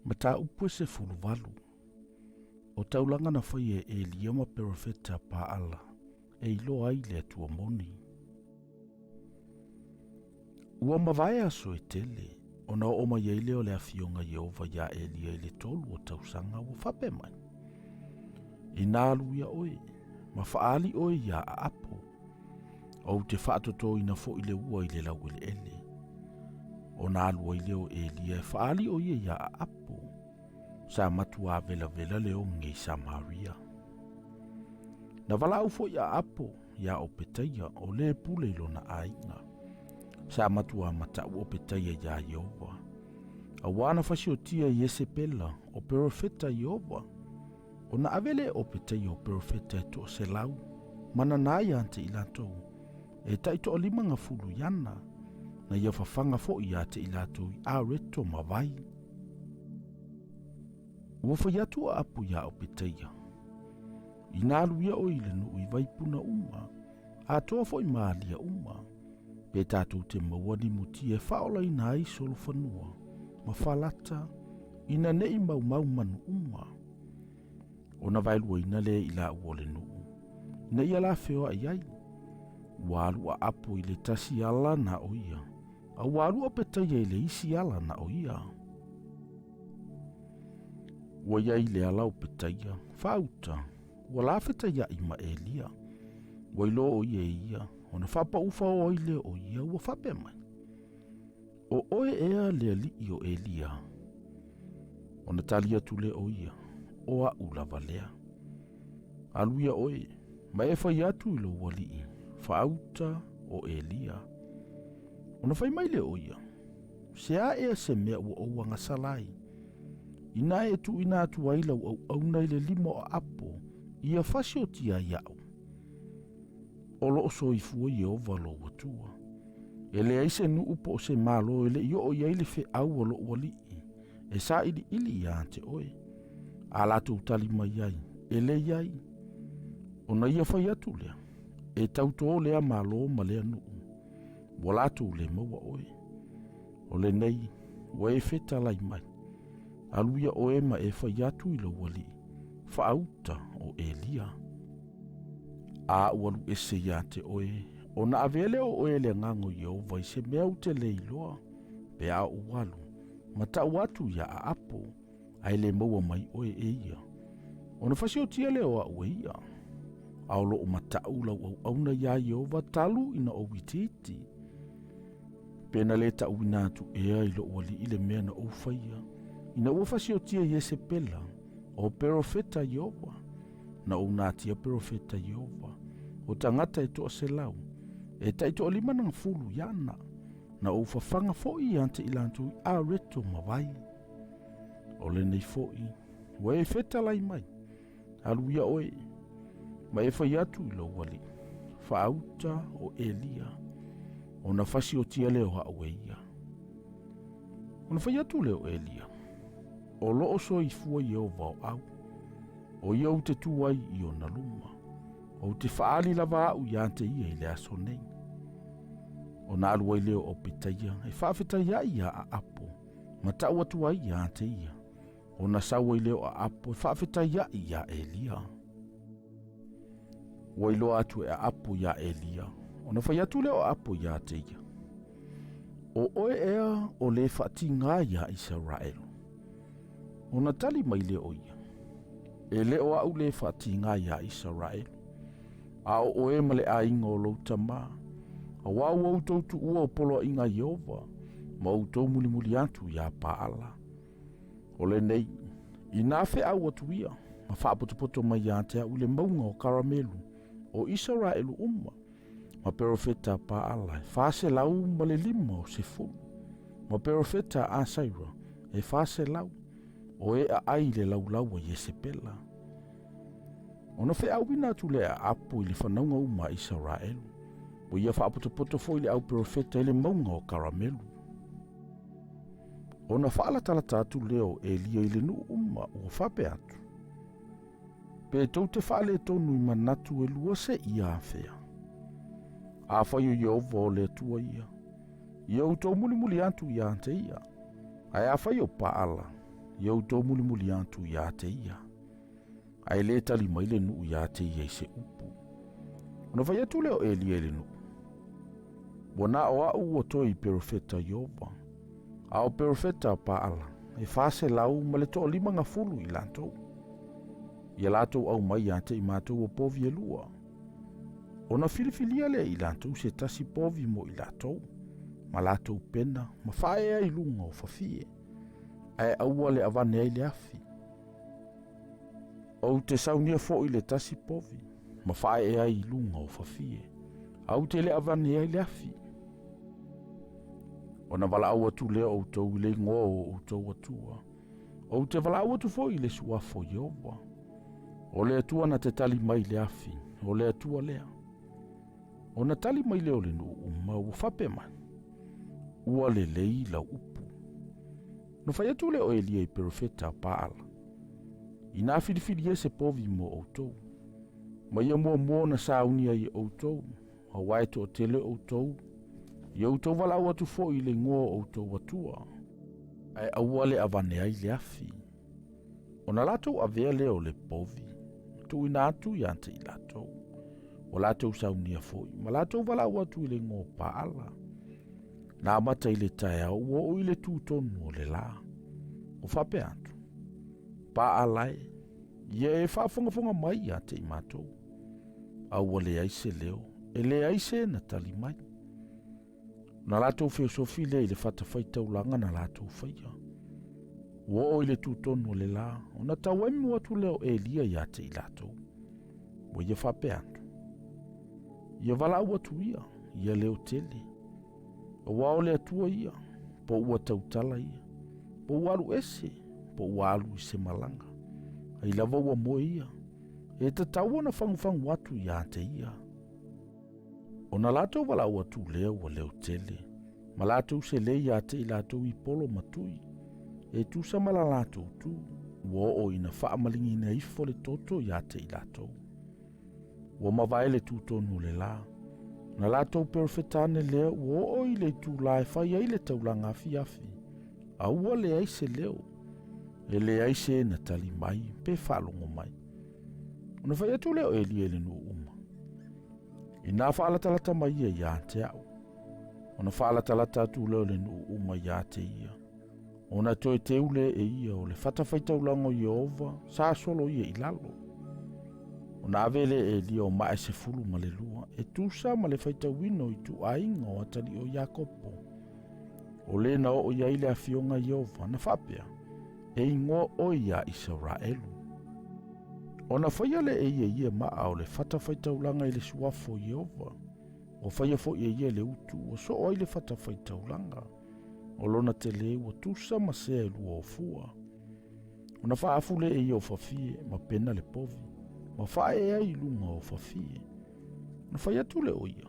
Mata upu se fuluvalu. O taulanga na whai e Elia ma perofeta paala. E ilo ai le atua moni. Ua mawai aso e tele. Ona oma yeile o le afionga Yehova ya Elia ile tolu o tausanga ua whape mai. Ina alu ia oe. Ma faali oe ya a apo. O te whaatoto ina fo ile ua ile lau ile ele. O nā alua i leo Elia e whaali o ia ia a apo. Sa matua vela vela leo ngei Samaria. Na wala ufo ia apo ia o petaia o le pule ilo na ainga. Sa matua matau o petaia ia Yehova. A wana fasiotia Yesepela o perofeta Yehova. O na avele o petaia o perofeta e to se lau. Mana nai ante ilatou. E taito o lima nga fulu yana. Na ia whawhanga fo i ate ilatou i a reto mawai. Ua whaiatu a apu ia o petaia. I nālu ia o ile nu i vaipuna uma. A toa fo i maalia uma. Pe tātou te mawani muti e whaola i nai solo whanua. Ma whalata. Ina nei mau manu uma. O na vailua ina le i la uole nuu. Ina ia la feo a iai. Walu a apu i le tasi ala na o ia. A walu a petaia i le isi ala na o ia. Ua iai le ala o petaia. Whauta. Ua la fetaia i ma Elia. Ua ilo o ia ia. O na whapa ufa o ile o ia ua whape mai. O oe ea le ali i o Elia. O na talia tule o ia. O a ulawa lea. Aluia oe. Ma e whai atu ilo wali i. Whauta o Elia. O na whai maile o ia. Se a ea se mea ua oua ngasalai. Ina e tu ina atu waila au auna ile limo o apo. Ia fasio tia iau. O lo so i fua Yehova lo watua. Ele aise nu upo o se malo ele i o iaile fe au o lo wali. E sa ili ia ante oe. Alatu utali mai iai. Ele iai. O na ia whai atu lea. E tauto lea malo ma lea nuu. Walatu le maua oe. O le nei. Wa e feta lai mai. Aluia oe ma e whai atu ilo wali. Whaauta o Elia. A ualu ese ia te oe. O na avele o oe le ngango Yehova i se mea ute le iloa. Pe a ualu. Ma tau atu ia a apo. Ai le maua mai oe e ia. O na fasio tia le o a ue ia. Aolo o matau lau au auna ia Yehova talu ina o wititi. Pena le tau ina atu ea ilo wali ile mea na oufaia. Ina ua fasio tia Yesepela. O perofeta Yehova. Na unatia perofeta Yehova. O tangata e toa se lau. E taito o lima nang fulu yana. Na ufafanga foi ante ilantu a reto mawai. O le nei foi. Wa e feta lai mai. Aluia oe. Ma e whai atu ilo wali. Whaauta o Elia. O na fasi o tia leo haueia. O na whai atu leo Elia. O loo so i fua Yehova o au. O iau te tuai i o na luma. O te whaali lava au i ante ia i le aso nei. O na alua i leo o pitaia. E whaafetaia ia a apo. Ma tau atua i ante ia. O na saua i leo a apo. E whaafetaia ia Elia. Wa ilo atu e apo ia Elia. O na whai atu leo a apo ia te ia. O oe ea o le whaati ngā ia Israel. O na tali mai leo ia. E leo au le whaati ngā ia Israel. A o oe ma le a inga o louta maa. A wau au tautu ua o polo inga Yehova. Ma au tau muli muli atu ia paala. O le nei. I nā whe au atu ia. Ma whaapotopoto mai ia te au le maunga o karamelu. O Israel umma. Ma perofeta paala. Whase lau ma le lima o se fulu. Ma perofeta Asaira. E whase lau. O e a ai le lau a Yesepela. O na whea wina atu le a apo i le whanaunga uma Israel. O ia whaapotopoto fo i le au perofeta i le maunga o karamelu. O na whaala talata atu leo Elia i le nu uma o whape atu. Pe tau te whaale tonu i manatu e lua se ia a whea. A whai o Yehova o le atua ia. Ia u tau muli muli atu ia ante ia. Ai a whai o paala. Iau tau muli atu ia te ia. Ai le tali mai le nuu ia te ia i se upu. Ona vai atu leo e lia le nuu. Wana o au o toi perofeta Iova. Ao perofeta paala. E fase lau ma le to lima ngafulu i lantou. Ia latou au mai ia te i mātou o povi e lua. Ona filifilia le i lantou se tasi povi mo i latou. Ma latou pena, ma fae ai lunga o fafie. Ai aua le avane ai le afi. Au te saunia fo i le tasi povi, ma fae ai lunga o fafie. Au te le avane ai le afi. Ona wala au atu leo au tau le ngoa o au tau atua. Au te wala au atu fo i le suafo Iova. O le atua na te tali mai le afi, o le atua lea. O na tali mai leo le nuu uma u fape mai. Ua le lei la upu. No fai atu leo e lia i perofeta paala. Ina filifili se povi mo outou. Ma ia mua na saunia i outou. A waito o tele outou. I outou wala au atu fo i le ngoa outou atua. Ai aua le avane ai le afi. O na latou avea leo le povi. Tu ina atu i ante i latou. O latou saunia foi. Ma latou wala au atu i le ngoa paala. Na amata i le tae au o i le tūtonu o le la. O fape atu. Paala e. Ia e whaafongafonga mai a te i mātou. Aua le aise leo. E le aise na tali mai. Na latou feosofi le i le Faitaulanga na latou whaia. O i le tūtonu o le la. O na tauemi atu leo e lia i a te i latou. O ia whape atu. Ia wala atu ia. Ia leo tele. O wao le atua ia. Po ua tautala ia. Po walu ese. Po walu i se malanga. Ai lava ua moe ia. E te taua na whanguwhangu atu i ate ia. O na latou wala atu leo wa leo tele. Ma latou se le i ate i latou i polo matui. E tu sa mala latou tu. Wo o ina wha amalingi na ifo le toto i ate i latou. Wo mawai le tūtonu le la. Na latou perfetane leo wo o i le tu lai whai ai le taulanga afi. Aua le aise leo. E le aise na tali mai, pe whalongo mai. Ona whai atu leo e li ele nu uma. I nā whaalatalata mai ia te au. Ona whaalatalata atu leo le nu uma ia te ia. Ona toe te ule e ia o le whatafaitaulango Iova, sa solo ia i lalo. Ona avele e li o mae se fulu ma le lua, e tusa ma le Faitauina i tu ainga o atali o Iakopo. O le na o ia ile a fionga Iova, na whapea. E ingoa o ia Israelu. O na whaia le e ia maa o le whatawhaitaulanga i le suafo Iova. O whaia fo ia le utu o so o i le whatawhaitaulanga. O lona te le ua tusa ma sea i lua o fua. O na whaafu le e ia o fafie ma pena le povi. Ma whae ai lunga o fafie. Na whaia tu le o ia.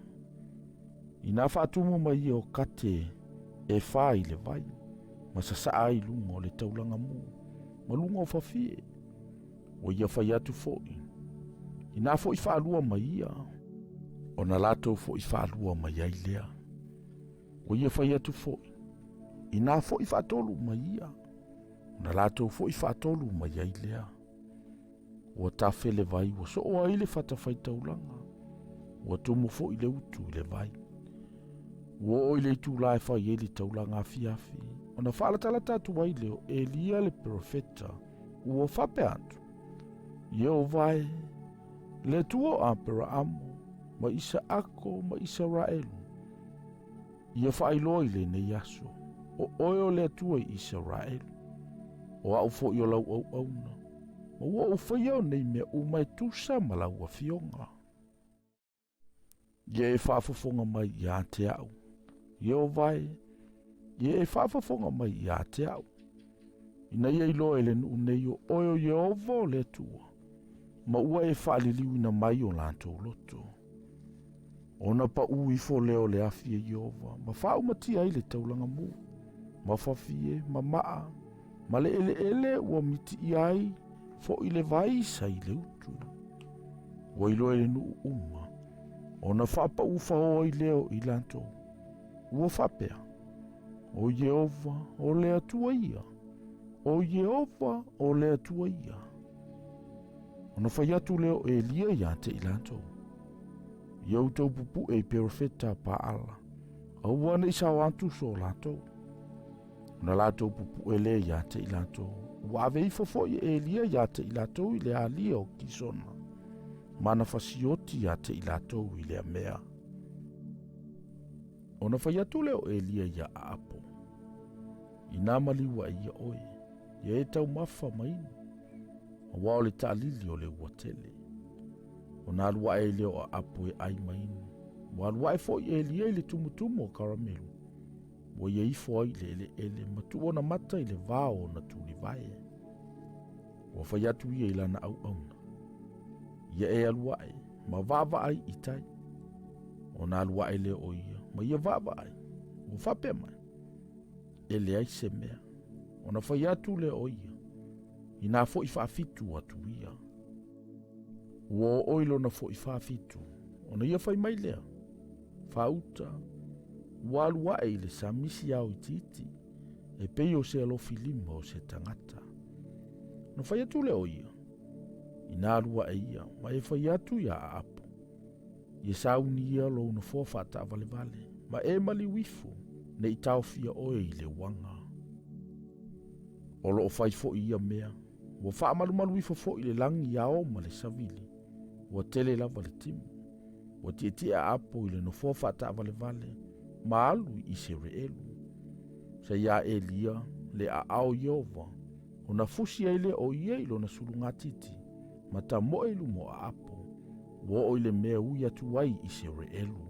I nā whaatumu ma ia o kate e wha i le vai. Ma sa ai lunga o le taulanga mu. Ma lunga o fafie. O ia whai atu foi. I nā foi whaalua ma ia. O na lato foi whaalua ma ia i lea. O ia whai atu foi. I nā foi whaatolu ma ia. O na lato foi whaatolu ma ia i lea. O tafe le vai o so o ai le whatawhaitaulanga. O tumu foi le utu i le vai. O i le tu lai whai e le taulanga afi. O na whaalatala tatu wai leo e lia le profeta. Ua whape atu. Ieo vai. Le tuo ampera amo. Ma isa ako ma Israelu. Ia whailoi le ne yaso. O oio le tua i Israelu. O au fo i o lau au auna. Ma ua u whaiau nei mea u mai tusa ma lau a fionga. Ia e whaafafonga mai i a te au. Ieo vai. Ia e whaafafonga mai i a te au. Ina ia i loa ele nu nei o oio Iehova o le tua. Ma ua e whaaliliu ina mai o lantou loto. Ona pa ui fo leo le afia Iehova. Ma whau matia i le taulanga mu. Ma whafie, ma maa. Ma le ele ua miti i ai. Fo i le vai sa i le utu. Ua i loa ele nu uma. Ona whapa ufa o i leo i lantou. Ua whapea. O Iehova o le atua ia. o Yehova o le atua ia. Ona whai atu leo e lia ia te ilato. Iau tau pupu e perfeta pa ala. Au wana isa wantu so lato. Ona lato pupu e le ia te ilato. Wave i fofoi e lia ia te ilato i le alia o kisona. Mana fasioti ia te ilato i le mea. Ona whai atu leo e lia ia a apo. Ina maliwa ia oe. Ia e tau mafa maini. Wa o le ta'alili o le uatele. Ona alua e leo a apo e ai maini. Wa alua e foi e lia i le tumutumu o karamelu. Wa ia ifo ai le ele matu ona mata i le vao na tuli vae. Wa whai atu ia ilana au auna. Ia e alua e, ma vava ai itai. Ona alua e leo o ia, ma ia vava ai. Wa whape mai. Ele ai se mea. Ona whai atu leo o ia. Ina fo i whaafitu atu ia. Wo oilo na fo i whaafitu. Ona ia whai mai lea. Whauta. Walua e le sa misi au i titi. E pei o se alofi lima o se tangata. Na whai atu leo ia. Ina alua e ia. Ma e whai atu ia a apo. Ia sauni ia lo na fo whata vale vale. Ma e mali wifu. Ne i tau fia oe i le wanga. Olo o whai fo ia mea. Wa wha malu malu i fo i le langi ao ma le savili. Wa tele lava le timu. Wa tia apo i le no fo whata vale vale. Ma alu i se reelu. Sa ia e lia le a ao Yehova. O na fusi ai le o ia ilo na sulunga titi. Ma ta mo elu mo a apo. Wa o i le mea ui atu wai i se reelu.